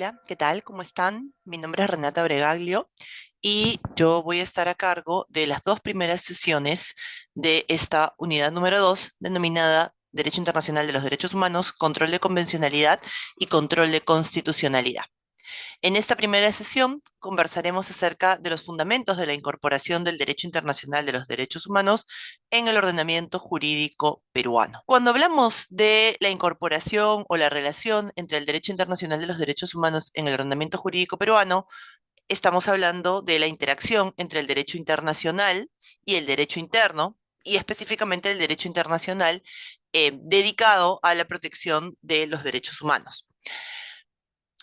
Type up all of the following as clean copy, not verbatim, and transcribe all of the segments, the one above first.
Hola, ¿qué tal? ¿Cómo están? Mi nombre es Renata Bregaglio y yo voy a estar a cargo de las dos primeras sesiones de esta unidad número 2, denominada Derecho Internacional de los Derechos Humanos, Control de Convencionalidad y Control de Constitucionalidad. En esta primera sesión conversaremos acerca de los fundamentos de la incorporación del derecho internacional de los derechos humanos en el ordenamiento jurídico peruano. Cuando hablamos de la incorporación o la relación entre el derecho internacional de los derechos humanos en el ordenamiento jurídico peruano, estamos hablando de la interacción entre el derecho internacional y el derecho interno, y específicamente el derecho internacional dedicado a la protección de los derechos humanos.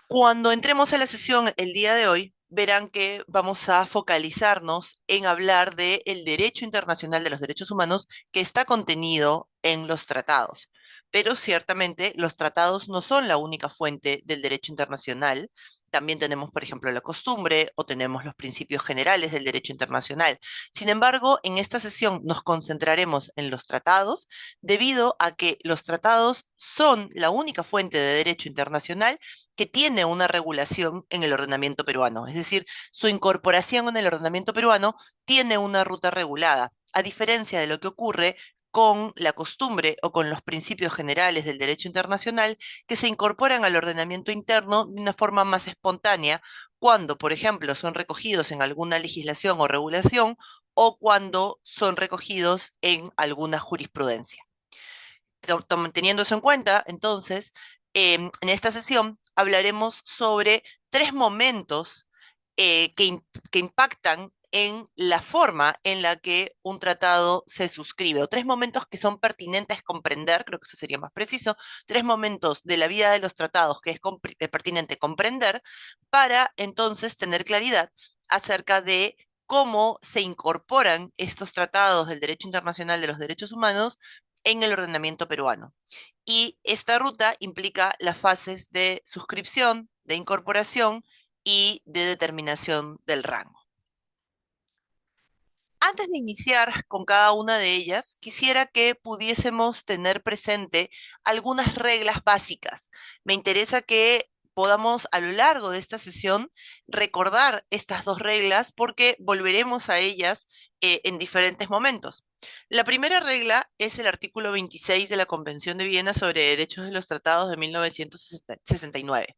Cuando entremos a la sesión el día de hoy, verán que vamos a focalizarnos en hablar del derecho internacional de los derechos humanos que está contenido en los tratados. Pero ciertamente los tratados no son la única fuente del derecho internacional. También tenemos, por ejemplo, la costumbre o tenemos los principios generales del derecho internacional. Sin embargo, en esta sesión nos concentraremos en los tratados debido a que los tratados son la única fuente de derecho internacional que tiene una regulación en el ordenamiento peruano. Es decir, su incorporación en el ordenamiento peruano tiene una ruta regulada, a diferencia de lo que ocurre con la costumbre o con los principios generales del derecho internacional que se incorporan al ordenamiento interno de una forma más espontánea cuando, por ejemplo, son recogidos en alguna legislación o regulación o cuando son recogidos en alguna jurisprudencia. Teniendo eso en cuenta, entonces, en esta sesión hablaremos sobre tres momentos que impactan en la forma en la que un tratado se suscribe, o tres momentos que son pertinentes comprender, creo que eso sería más preciso, tres momentos de la vida de los tratados que es pertinente comprender para entonces tener claridad acerca de cómo se incorporan estos tratados del derecho internacional de los derechos humanos en el ordenamiento peruano. Y esta ruta implica las fases de suscripción, de incorporación y de determinación del rango. Antes de iniciar con cada una de ellas, quisiera que pudiésemos tener presente algunas reglas básicas. Me interesa que podamos a lo largo de esta sesión recordar estas dos reglas porque volveremos a ellas en diferentes momentos. La primera regla es el artículo 26 de la Convención de Viena sobre Derechos de los Tratados de 1969.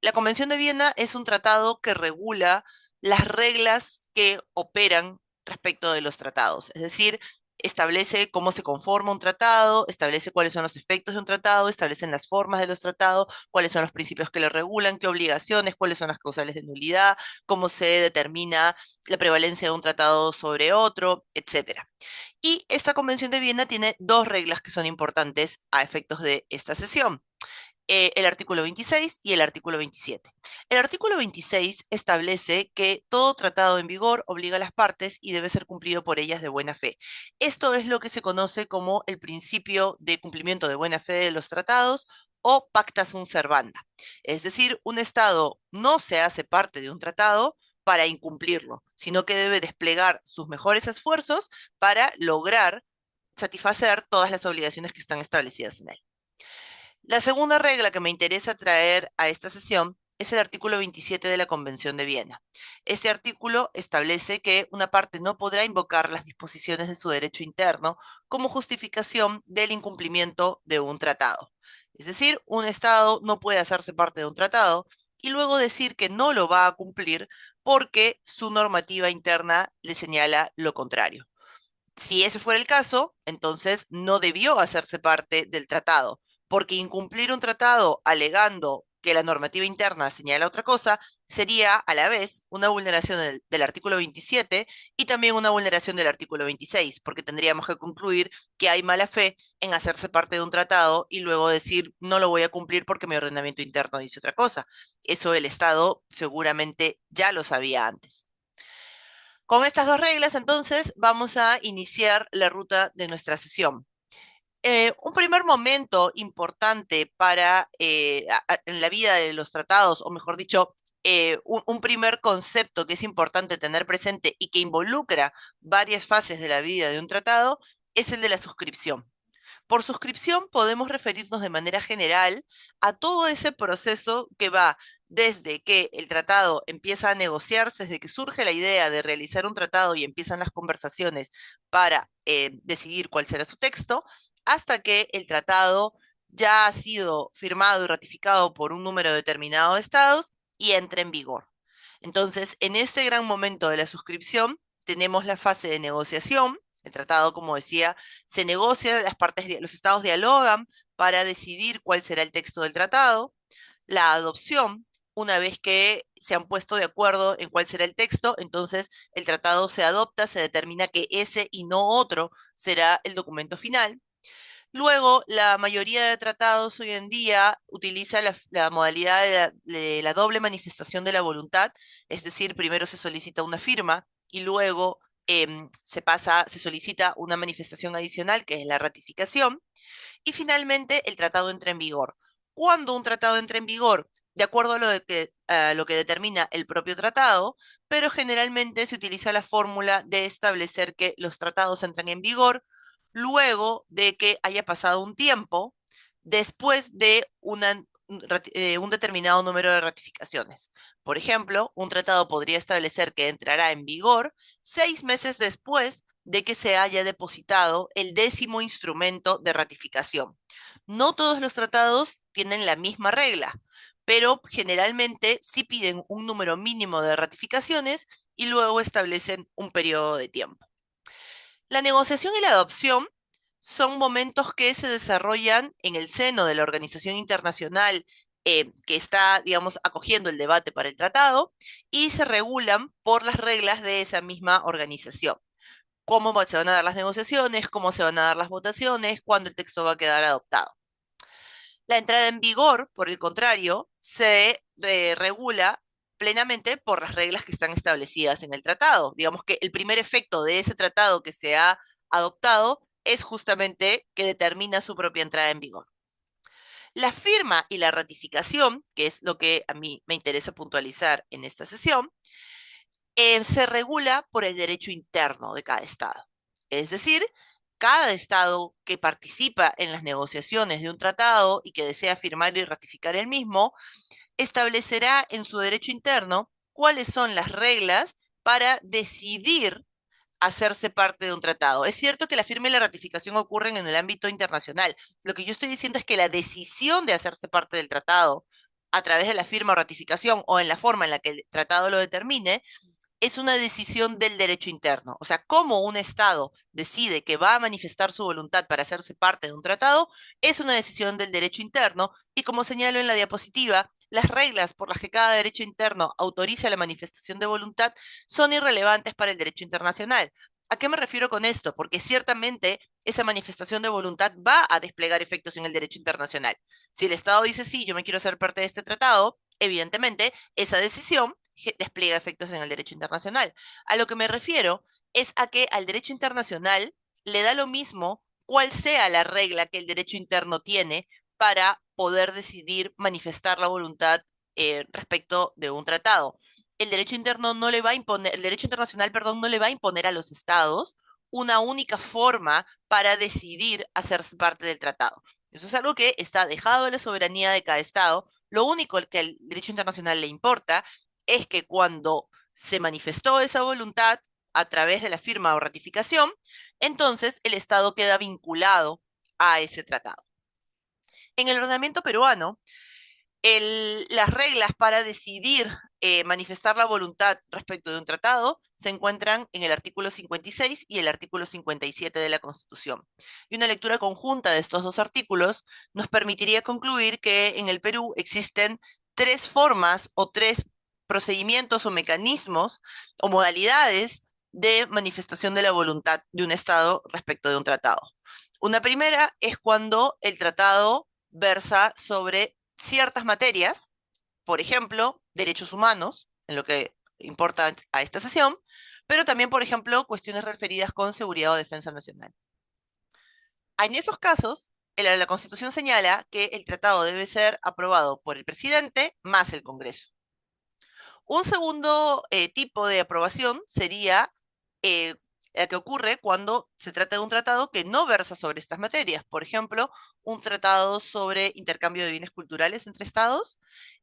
La Convención de Viena es un tratado que regula las reglas que operan respecto de los tratados, es decir, establece cómo se conforma un tratado, establece cuáles son los efectos de un tratado, establecen las formas de los tratados, cuáles son los principios que lo regulan, qué obligaciones, cuáles son las causales de nulidad, cómo se determina la prevalencia de un tratado sobre otro, etcétera. Y esta Convención de Viena tiene dos reglas que son importantes a efectos de esta sesión, el artículo 26 y el artículo 27. El artículo 26 establece que todo tratado en vigor obliga a las partes y debe ser cumplido por ellas de buena fe. Esto es lo que se conoce como el principio de cumplimiento de buena fe de los tratados o pacta sunt servanda. Es decir, un Estado no se hace parte de un tratado para incumplirlo, sino que debe desplegar sus mejores esfuerzos para lograr satisfacer todas las obligaciones que están establecidas en él. La segunda regla que me interesa traer a esta sesión es el artículo 27 de la Convención de Viena. Este artículo establece que una parte no podrá invocar las disposiciones de su derecho interno como justificación del incumplimiento de un tratado. Es decir, un Estado no puede hacerse parte de un tratado y luego decir que no lo va a cumplir porque su normativa interna le señala lo contrario. Si ese fuera el caso, entonces no debió hacerse parte del tratado, porque incumplir un tratado alegando que la normativa interna señala otra cosa sería a la vez una vulneración del artículo 27 y también una vulneración del artículo 26, porque tendríamos que concluir que hay mala fe en hacerse parte de un tratado y luego decir no lo voy a cumplir porque mi ordenamiento interno dice otra cosa. Eso el Estado seguramente ya lo sabía antes. Con estas dos reglas, entonces, vamos a iniciar la ruta de nuestra sesión. Un primer momento importante para en la vida de los tratados, o mejor dicho, un primer concepto que es importante tener presente y que involucra varias fases de la vida de un tratado, es el de la suscripción. Por suscripción podemos referirnos de manera general a todo ese proceso que va desde que el tratado empieza a negociarse, desde que surge la idea de realizar un tratado y empiezan las conversaciones para decidir cuál será su texto, hasta que el tratado ya ha sido firmado y ratificado por un número determinado de estados y entra en vigor. Entonces, en este gran momento de la suscripción, tenemos la fase de negociación. El tratado, como decía, se negocia, los estados dialogan para decidir cuál será el texto del tratado. La adopción, una vez que se han puesto de acuerdo en cuál será el texto, entonces el tratado se adopta, se determina que ese y no otro será el documento final. Luego, la mayoría de tratados hoy en día utiliza la modalidad de la doble manifestación de la voluntad, es decir, primero se solicita una firma y luego se solicita una manifestación adicional, que es la ratificación, y finalmente el tratado entra en vigor. ¿Cuándo un tratado entra en vigor? De acuerdo a lo que determina el propio tratado, pero generalmente se utiliza la fórmula de establecer que los tratados entran en vigor luego de que haya pasado un tiempo después de un determinado número de ratificaciones. Por ejemplo, un tratado podría establecer que entrará en vigor 6 meses después de que se haya depositado el 10º instrumento de ratificación. No todos los tratados tienen la misma regla, pero generalmente sí piden un número mínimo de ratificaciones y luego establecen un periodo de tiempo. La negociación y la adopción son momentos que se desarrollan en el seno de la organización internacional que está, digamos, acogiendo el debate para el tratado y se regulan por las reglas de esa misma organización. Cómo se van a dar las negociaciones, cómo se van a dar las votaciones, cuándo el texto va a quedar adoptado. La entrada en vigor, por el contrario, se regula plenamente por las reglas que están establecidas en el tratado. Digamos que el primer efecto de ese tratado que se ha adoptado es justamente que determina su propia entrada en vigor. La firma y la ratificación, que es lo que a mí me interesa puntualizar en esta sesión, se regula por el derecho interno de cada estado. Es decir, cada estado que participa en las negociaciones de un tratado y que desea firmar y ratificar el mismo, establecerá en su derecho interno cuáles son las reglas para decidir hacerse parte de un tratado. Es cierto que la firma y la ratificación ocurren en el ámbito internacional. Lo que yo estoy diciendo es que la decisión de hacerse parte del tratado a través de la firma o ratificación o en la forma en la que el tratado lo determine, es una decisión del derecho interno. O sea, cómo un Estado decide que va a manifestar su voluntad para hacerse parte de un tratado, es una decisión del derecho interno. Y como señalo en la diapositiva, las reglas por las que cada derecho interno autoriza la manifestación de voluntad son irrelevantes para el derecho internacional. ¿A qué me refiero con esto? Porque ciertamente esa manifestación de voluntad va a desplegar efectos en el derecho internacional. Si el Estado dice sí, yo me quiero ser parte de este tratado, evidentemente esa decisión despliega efectos en el derecho internacional. A lo que me refiero es a que al derecho internacional le da lo mismo cuál sea la regla que el derecho interno tiene para poder decidir manifestar la voluntad respecto de un tratado. El derecho interno no le va a imponer, el derecho internacional, perdón, no le va a imponer a los estados una única forma para decidir hacerse parte del tratado. Eso es algo que está dejado a la soberanía de cada estado. Lo único que al derecho internacional le importa es que cuando se manifestó esa voluntad a través de la firma o ratificación, entonces el Estado queda vinculado a ese tratado. En el ordenamiento peruano, las reglas para decidir manifestar la voluntad respecto de un tratado se encuentran en el artículo 56 y el artículo 57 de la Constitución. Y una lectura conjunta de estos dos artículos nos permitiría concluir que en el Perú existen tres formas o tres procedimientos o mecanismos o modalidades de manifestación de la voluntad de un Estado respecto de un tratado. Una primera es cuando el tratado versa sobre ciertas materias, por ejemplo, derechos humanos, en lo que importa a esta sesión, pero también, por ejemplo, cuestiones referidas con seguridad o defensa nacional. En esos casos, la Constitución señala que el tratado debe ser aprobado por el presidente más el Congreso. Un segundo tipo de aprobación sería que ocurre cuando se trata de un tratado que no versa sobre estas materias. Por ejemplo, un tratado sobre intercambio de bienes culturales entre estados.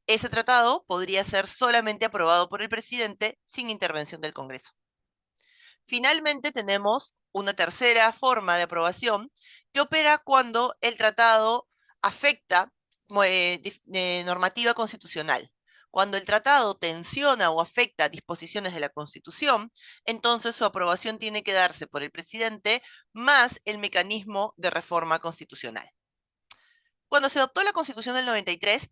Ese tratado podría ser solamente aprobado por el presidente sin intervención del Congreso. Finalmente, tenemos una tercera forma de aprobación que opera cuando el tratado afecta normativa constitucional. Cuando el tratado tensiona o afecta disposiciones de la Constitución, entonces su aprobación tiene que darse por el presidente más el mecanismo de reforma constitucional. Cuando se adoptó la Constitución del 93,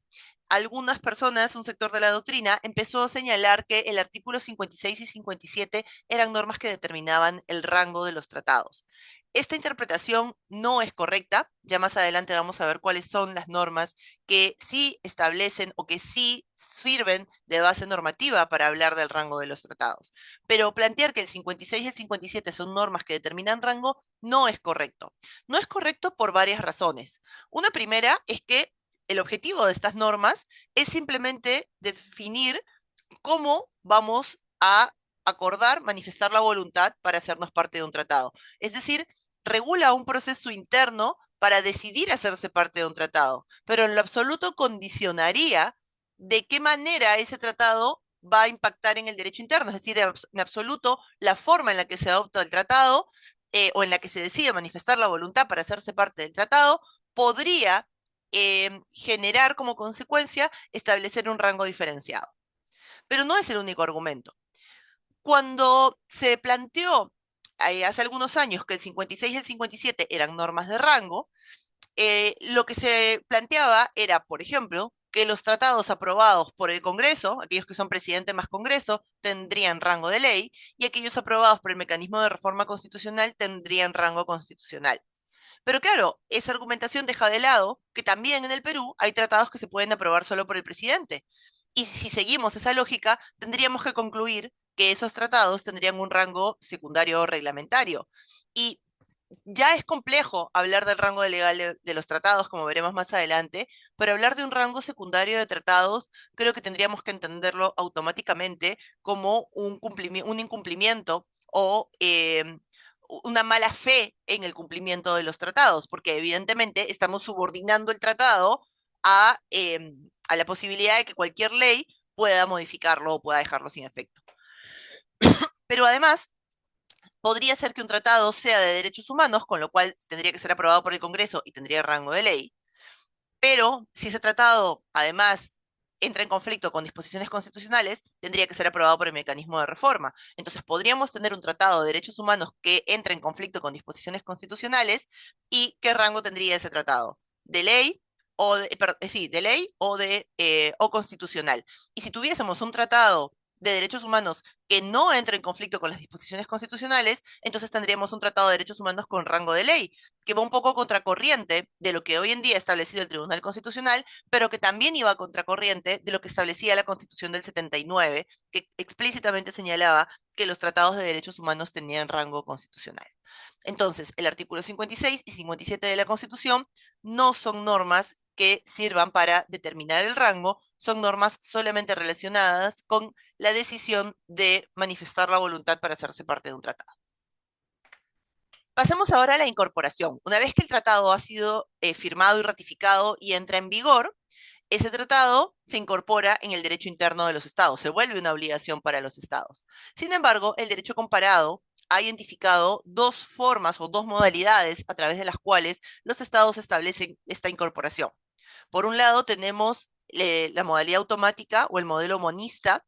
algunas personas, un sector de la doctrina, empezó a señalar que el artículo 56 y 57 eran normas que determinaban el rango de los tratados. Esta interpretación no es correcta. Ya más adelante vamos a ver cuáles son las normas que sí establecen o que sí sirven de base normativa para hablar del rango de los tratados. Pero plantear que el 56 y el 57 son normas que determinan rango no es correcto. No es correcto por varias razones. Una primera es que el objetivo de estas normas es simplemente definir cómo vamos a acordar, manifestar la voluntad para hacernos parte de un tratado. Es decir, regula un proceso interno para decidir hacerse parte de un tratado, pero en lo absoluto condicionaría de qué manera ese tratado va a impactar en el derecho interno, es decir, en absoluto la forma en la que se adopta el tratado o en la que se decide manifestar la voluntad para hacerse parte del tratado, podría generar como consecuencia establecer un rango diferenciado. Pero no es el único argumento. Cuando se planteó hace algunos años que el 56 y el 57 eran normas de rango, lo que se planteaba era, por ejemplo, que los tratados aprobados por el Congreso, aquellos que son presidente más Congreso, tendrían rango de ley, y aquellos aprobados por el mecanismo de reforma constitucional tendrían rango constitucional. Pero claro, esa argumentación deja de lado que también en el Perú hay tratados que se pueden aprobar solo por el presidente. Y si seguimos esa lógica, tendríamos que concluir que esos tratados tendrían un rango secundario o reglamentario. Y ya es complejo hablar del rango legal de los tratados, como veremos más adelante, pero hablar de un rango secundario de tratados, creo que tendríamos que entenderlo automáticamente como un incumplimiento o una mala fe en el cumplimiento de los tratados, porque evidentemente estamos subordinando el tratado a la posibilidad de que cualquier ley pueda modificarlo o pueda dejarlo sin efecto. Pero además, podría ser que un tratado sea de derechos humanos, con lo cual tendría que ser aprobado por el Congreso y tendría rango de ley, pero si ese tratado además entra en conflicto con disposiciones constitucionales, tendría que ser aprobado por el mecanismo de reforma. Entonces podríamos tener un tratado de derechos humanos que entre en conflicto con disposiciones constitucionales. ¿Y qué rango tendría ese tratado? ¿De ley? Sí, de ley o constitucional. Y si tuviésemos un tratado de derechos humanos que no entre en conflicto con las disposiciones constitucionales, entonces tendríamos un tratado de derechos humanos con rango de ley, que va un poco contracorriente de lo que hoy en día ha establecido el Tribunal Constitucional, pero que también iba a contracorriente de lo que establecía la Constitución del 79, que explícitamente señalaba que los tratados de derechos humanos tenían rango constitucional. Entonces, el artículo 56 y 57 de la Constitución no son normas que sirvan para determinar el rango, son normas solamente relacionadas con la decisión de manifestar la voluntad para hacerse parte de un tratado. Pasemos ahora a la incorporación. Una vez que el tratado ha sido firmado y ratificado y entra en vigor, ese tratado se incorpora en el derecho interno de los estados, se vuelve una obligación para los estados. Sin embargo, el derecho comparado ha identificado dos formas o dos modalidades a través de las cuales los estados establecen esta incorporación. Por un lado, tenemos la modalidad automática o el modelo monista,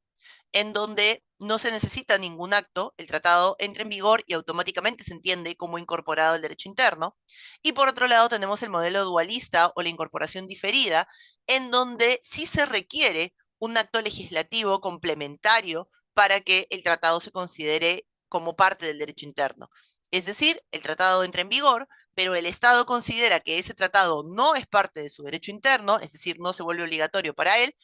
en donde no se necesita ningún acto, el tratado entra en vigor y automáticamente se entiende como incorporado al derecho interno. Y por otro lado tenemos el modelo dualista o la incorporación diferida, en donde sí se requiere un acto legislativo complementario para que el tratado se considere como parte del derecho interno. Es decir, el tratado entra en vigor, pero el Estado considera que ese tratado no es parte de su derecho interno, es decir, no se vuelve obligatorio para él,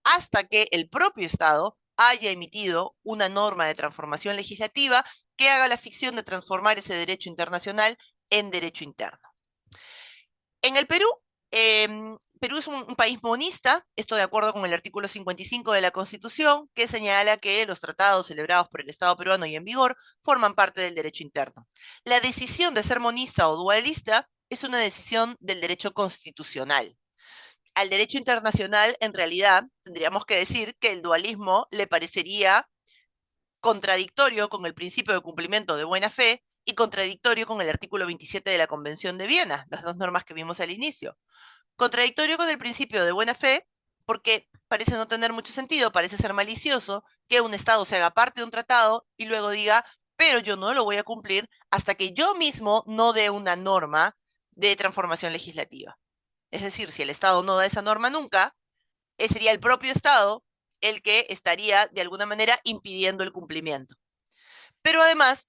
hasta que el propio Estado haya emitido una norma de transformación legislativa que haga la ficción de transformar ese derecho internacional en derecho interno. En el Perú, Perú es un país monista, esto de acuerdo con el artículo 55 de la Constitución, que señala que los tratados celebrados por el Estado peruano y en vigor forman parte del derecho interno. La decisión de ser monista o dualista es una decisión del derecho constitucional. Al derecho internacional, en realidad, tendríamos que decir que el dualismo le parecería contradictorio con el principio de cumplimiento de buena fe y contradictorio con el artículo 27 de la Convención de Viena, las dos normas que vimos al inicio. Contradictorio con el principio de buena fe, porque parece no tener mucho sentido, parece ser malicioso que un Estado se haga parte de un tratado y luego diga, pero yo no lo voy a cumplir hasta que yo mismo no dé una norma de transformación legislativa. Es decir, si el Estado no da esa norma nunca, sería el propio Estado el que estaría de alguna manera impidiendo el cumplimiento. Pero además,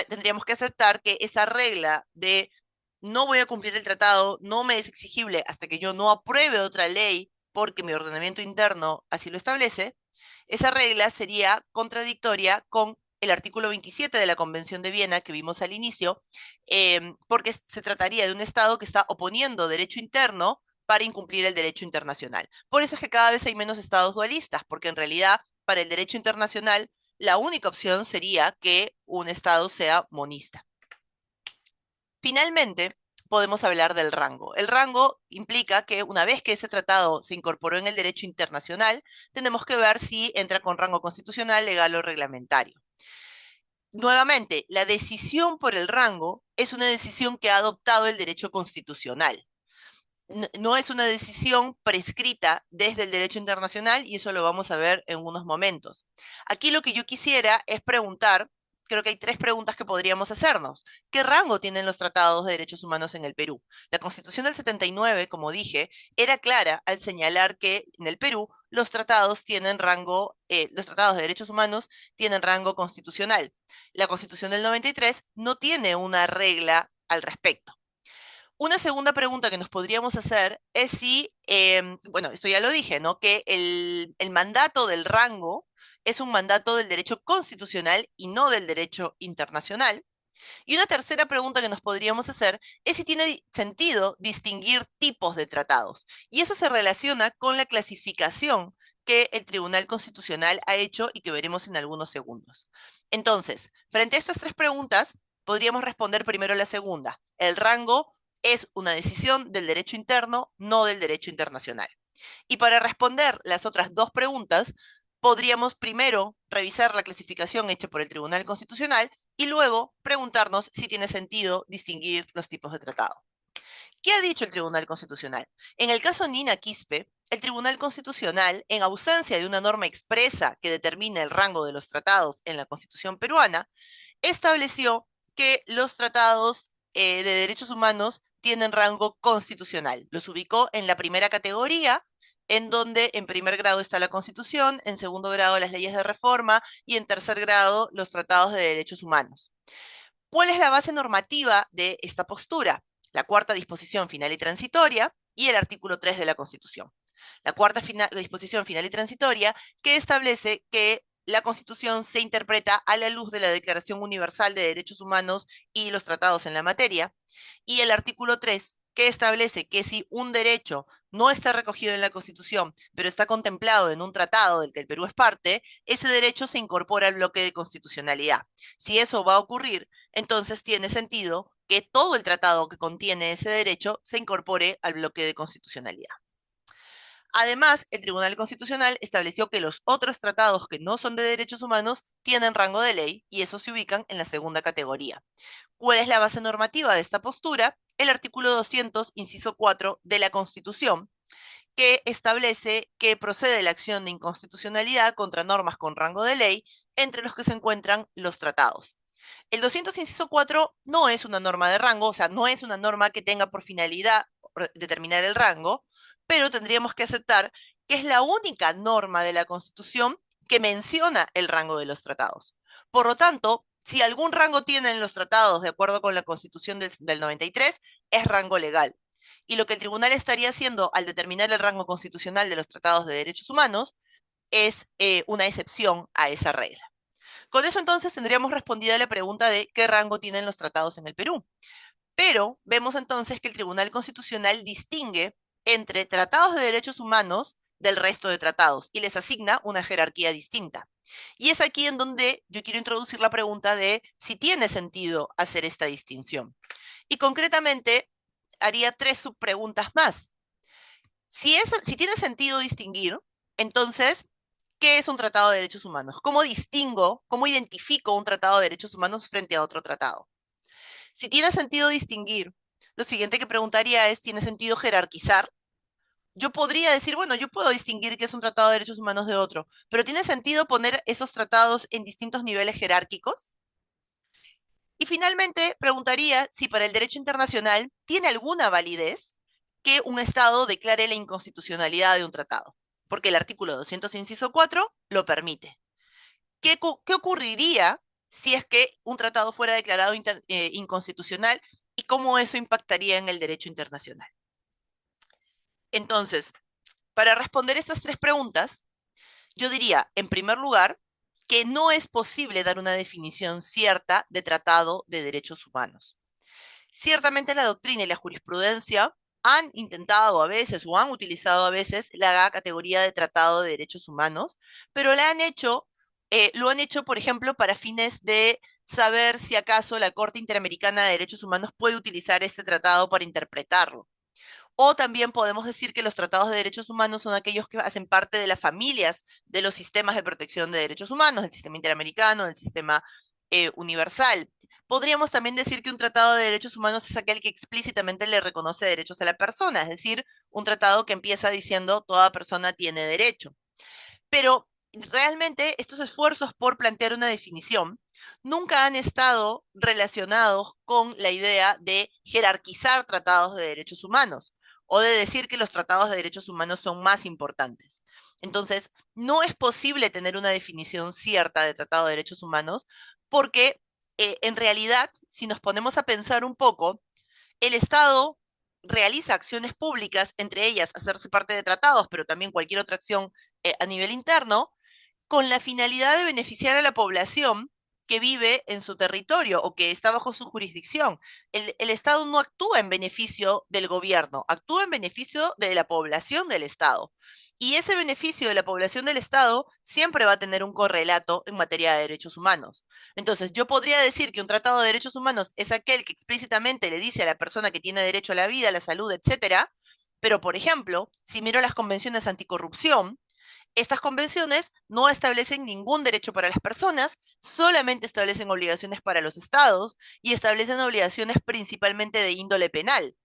tendríamos que aceptar que esa regla de no voy a cumplir el tratado, no me es exigible hasta que yo no apruebe otra ley porque mi ordenamiento interno así lo establece, esa regla sería contradictoria con el artículo 27 de la Convención de Viena que vimos al inicio, porque se trataría de un Estado que está oponiendo derecho interno para incumplir el derecho internacional. Por eso es que cada vez hay menos estados dualistas, porque en realidad para el derecho internacional la única opción sería que un Estado sea monista. Finalmente, podemos hablar del rango. El rango implica que una vez que ese tratado se incorporó en el derecho internacional, tenemos que ver si entra con rango constitucional, legal o reglamentario. Nuevamente, la decisión por el rango es una decisión que ha adoptado el derecho constitucional. No es una decisión prescrita desde el derecho internacional y eso lo vamos a ver en unos momentos. Aquí lo que yo quisiera es preguntar, creo que hay tres preguntas que podríamos hacernos. ¿Qué rango tienen los tratados de derechos humanos en el Perú? La Constitución del 79, como dije, era clara al señalar que en el Perú los tratados tienen rango, los tratados de derechos humanos tienen rango constitucional. La Constitución del 93 no tiene una regla al respecto. Una segunda pregunta que nos podríamos hacer es si, bueno, esto ya lo dije, ¿no? Que el mandato del rango es un mandato del derecho constitucional y no del derecho internacional. Y una tercera pregunta que nos podríamos hacer es si tiene sentido distinguir tipos de tratados. Y eso se relaciona con la clasificación que el Tribunal Constitucional ha hecho y que veremos en algunos segundos. Entonces, frente a estas tres preguntas, podríamos responder primero la segunda. El rango es una decisión del derecho interno, no del derecho internacional. Y para responder las otras dos preguntas, podríamos primero revisar la clasificación hecha por el Tribunal Constitucional y luego preguntarnos si tiene sentido distinguir los tipos de tratado. ¿Qué ha dicho el Tribunal Constitucional? En el caso Nina Quispe, el Tribunal Constitucional, en ausencia de una norma expresa que determine el rango de los tratados en la Constitución peruana, estableció que los tratados de derechos humanos tienen rango constitucional. Los ubicó en la primera categoría, en donde en primer grado está la Constitución, en segundo grado las leyes de reforma y en tercer grado los tratados de derechos humanos. ¿Cuál es la base normativa de esta postura? La cuarta disposición final y transitoria y el artículo 3 de la Constitución. La cuarta disposición final y transitoria que establece que la Constitución se interpreta a la luz de la Declaración Universal de Derechos Humanos y los tratados en la materia, y el artículo 3 que establece que si un derecho no está recogido en la Constitución, pero está contemplado en un tratado del que el Perú es parte, ese derecho se incorpora al bloque de constitucionalidad. Si eso va a ocurrir, entonces tiene sentido que todo el tratado que contiene ese derecho se incorpore al bloque de constitucionalidad. Además, el Tribunal Constitucional estableció que los otros tratados que no son de derechos humanos tienen rango de ley y esos se ubican en la segunda categoría. ¿Cuál es la base normativa de esta postura? El artículo 200, inciso 4 de la Constitución, que establece que procede la acción de inconstitucionalidad contra normas con rango de ley, entre los que se encuentran los tratados. El 200, inciso 4 no es una norma de rango, o sea, no es una norma que tenga por finalidad determinar el rango, pero tendríamos que aceptar que es la única norma de la Constitución que menciona el rango de los tratados. Por lo tanto, si algún rango tienen los tratados de acuerdo con la Constitución del 93, es rango legal. Y lo que el tribunal estaría haciendo al determinar el rango constitucional de los tratados de derechos humanos es una excepción a esa regla. Con eso entonces tendríamos respondida la pregunta de qué rango tienen los tratados en el Perú. Pero vemos entonces que el Tribunal Constitucional distingue entre tratados de derechos humanos del resto de tratados y les asigna una jerarquía distinta. Y es aquí en donde yo quiero introducir la pregunta de si tiene sentido hacer esta distinción. Y concretamente haría tres subpreguntas más. Si tiene sentido distinguir, entonces, ¿qué es un tratado de derechos humanos? ¿Cómo distingo, cómo identifico un tratado de derechos humanos frente a otro tratado? Si tiene sentido distinguir, lo siguiente que preguntaría es, ¿tiene sentido jerarquizar? Yo podría decir, bueno, yo puedo distinguir qué es un tratado de derechos humanos de otro, pero ¿tiene sentido poner esos tratados en distintos niveles jerárquicos? Y finalmente, preguntaría si para el derecho internacional tiene alguna validez que un Estado declare la inconstitucionalidad de un tratado, porque el artículo 200, inciso 4 lo permite. ¿Qué ocurriría si es que un tratado fuera declarado inconstitucional y cómo eso impactaría en el derecho internacional? Entonces, para responder estas tres preguntas, yo diría, en primer lugar, que no es posible dar una definición cierta de tratado de derechos humanos. Ciertamente la doctrina y la jurisprudencia han intentado a veces o han utilizado a veces la categoría de tratado de derechos humanos, pero lo han hecho, por ejemplo, para fines de saber si acaso la Corte Interamericana de Derechos Humanos puede utilizar este tratado para interpretarlo. O también podemos decir que los tratados de derechos humanos son aquellos que hacen parte de las familias de los sistemas de protección de derechos humanos, el sistema interamericano, el sistema universal. Podríamos también decir que un tratado de derechos humanos es aquel que explícitamente le reconoce derechos a la persona, es decir, un tratado que empieza diciendo toda persona tiene derecho. Pero realmente estos esfuerzos por plantear una definición nunca han estado relacionados con la idea de jerarquizar tratados de derechos humanos o de decir que los tratados de derechos humanos son más importantes. Entonces, no es posible tener una definición cierta de tratado de derechos humanos porque en realidad, si nos ponemos a pensar un poco, el Estado realiza acciones públicas, entre ellas hacerse parte de tratados, pero también cualquier otra acción a nivel interno, con la finalidad de beneficiar a la población que vive en su territorio o que está bajo su jurisdicción. El Estado no actúa en beneficio del gobierno, actúa en beneficio de la población del Estado. Y ese beneficio de la población del Estado siempre va a tener un correlato en materia de derechos humanos. Entonces, yo podría decir que un tratado de derechos humanos es aquel que explícitamente le dice a la persona que tiene derecho a la vida, a la salud, etcétera, pero, por ejemplo, si miro las convenciones anticorrupción, estas convenciones no establecen ningún derecho para las personas, solamente establecen obligaciones para los estados y establecen obligaciones principalmente de índole penal.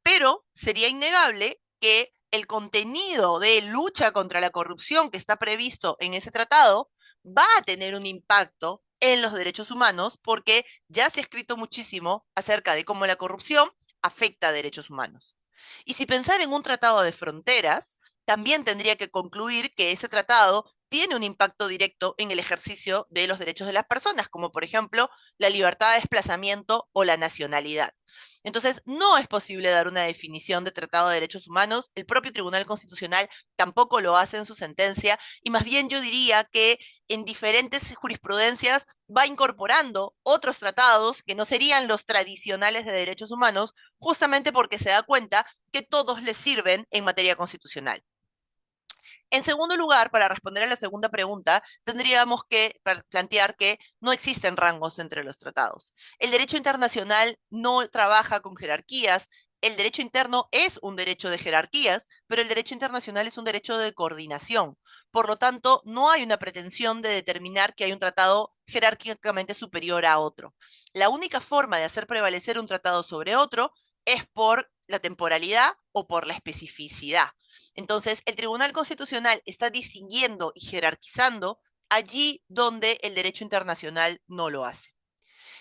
Pero sería innegable que el contenido de lucha contra la corrupción que está previsto en ese tratado va a tener un impacto en los derechos humanos porque ya se ha escrito muchísimo acerca de cómo la corrupción afecta a derechos humanos. Y si pensar en un tratado de fronteras, también tendría que concluir que ese tratado tiene un impacto directo en el ejercicio de los derechos de las personas, como por ejemplo la libertad de desplazamiento o la nacionalidad. Entonces, no es posible dar una definición de tratado de derechos humanos. El propio Tribunal Constitucional tampoco lo hace en su sentencia. Y más bien yo diría que en diferentes jurisprudencias va incorporando otros tratados que no serían los tradicionales de derechos humanos, justamente porque se da cuenta que todos les sirven en materia constitucional. En segundo lugar, para responder a la segunda pregunta, tendríamos que plantear que no existen rangos entre los tratados. El derecho internacional no trabaja con jerarquías. El derecho interno es un derecho de jerarquías, pero el derecho internacional es un derecho de coordinación. Por lo tanto, no hay una pretensión de determinar que hay un tratado jerárquicamente superior a otro. La única forma de hacer prevalecer un tratado sobre otro es por la temporalidad o por la especificidad. Entonces, el Tribunal Constitucional está distinguiendo y jerarquizando allí donde el derecho internacional no lo hace.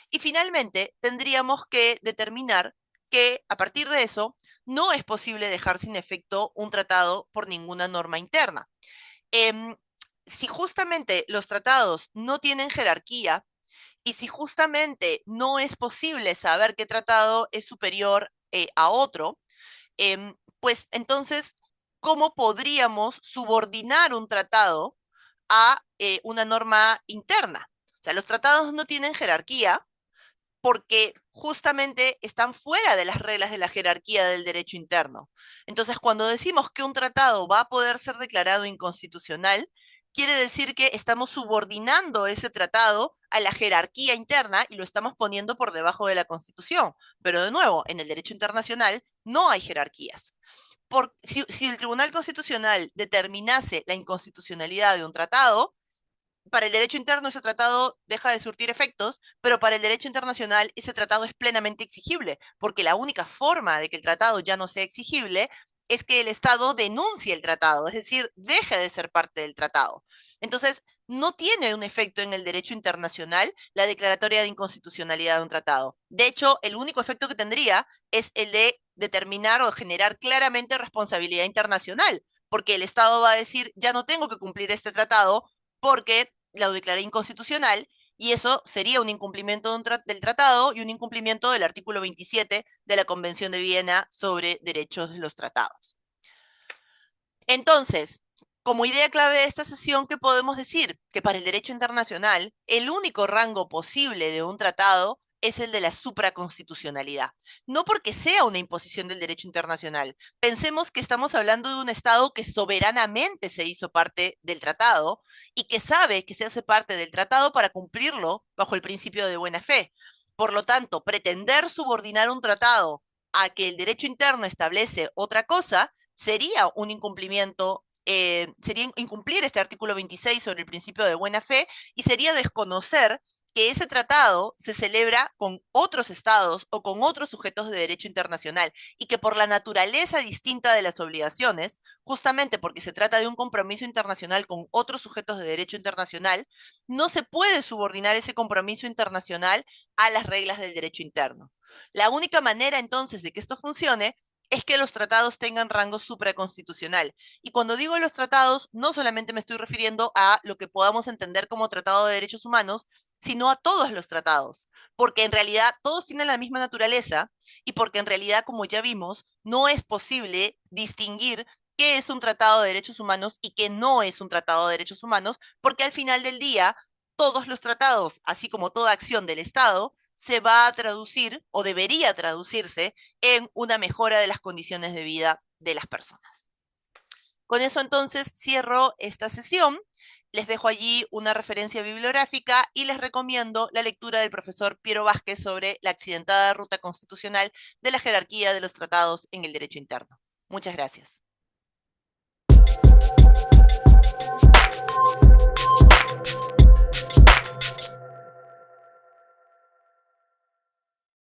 Y finalmente, tendríamos que determinar que a partir de eso no es posible dejar sin efecto un tratado por ninguna norma interna. Eh, si justamente los tratados no tienen jerarquía y si justamente no es posible saber qué tratado es superior a otro, pues entonces, ¿cómo podríamos subordinar un tratado a una norma interna? O sea, los tratados no tienen jerarquía, porque justamente están fuera de las reglas de la jerarquía del derecho interno. Entonces, cuando decimos que un tratado va a poder ser declarado inconstitucional, quiere decir que estamos subordinando ese tratado a la jerarquía interna y lo estamos poniendo por debajo de la Constitución. Pero de nuevo, en el derecho internacional no hay jerarquías. Si el Tribunal Constitucional determinase la inconstitucionalidad de un tratado, para el derecho interno ese tratado deja de surtir efectos, pero para el derecho internacional ese tratado es plenamente exigible, porque la única forma de que el tratado ya no sea exigible es que el Estado denuncie el tratado, es decir, deje de ser parte del tratado. Entonces, no tiene un efecto en el derecho internacional la declaratoria de inconstitucionalidad de un tratado. De hecho, el único efecto que tendría es el de determinar o generar claramente responsabilidad internacional, porque el Estado va a decir, ya no tengo que cumplir este tratado porque lo declaré inconstitucional y eso sería un incumplimiento del tratado y un incumplimiento del artículo 27 de la Convención de Viena sobre derechos de los tratados. Entonces, como idea clave de esta sesión, ¿qué podemos decir? Que para el derecho internacional, el único rango posible de un tratado es el de la supraconstitucionalidad. No porque sea una imposición del derecho internacional. Pensemos que estamos hablando de un Estado que soberanamente se hizo parte del tratado y que sabe que se hace parte del tratado para cumplirlo bajo el principio de buena fe. Por lo tanto, pretender subordinar un tratado a que el derecho interno establece otra cosa sería un incumplimiento, sería incumplir este artículo 26 sobre el principio de buena fe y sería desconocer que ese tratado se celebra con otros estados o con otros sujetos de derecho internacional y que por la naturaleza distinta de las obligaciones, justamente porque se trata de un compromiso internacional con otros sujetos de derecho internacional, no se puede subordinar ese compromiso internacional a las reglas del derecho interno. La única manera entonces de que esto funcione es que los tratados tengan rango supraconstitucional. Y cuando digo los tratados, no solamente me estoy refiriendo a lo que podamos entender como Tratado de Derechos Humanos, sino a todos los tratados, porque en realidad todos tienen la misma naturaleza y porque en realidad, como ya vimos, no es posible distinguir qué es un tratado de derechos humanos y qué no es un tratado de derechos humanos, porque al final del día, todos los tratados, así como toda acción del Estado, se va a traducir o debería traducirse en una mejora de las condiciones de vida de las personas. Con eso entonces cierro esta sesión. Les dejo allí una referencia bibliográfica y les recomiendo la lectura del profesor Piero Vázquez sobre la accidentada ruta constitucional de la jerarquía de los tratados en el derecho interno. Muchas gracias.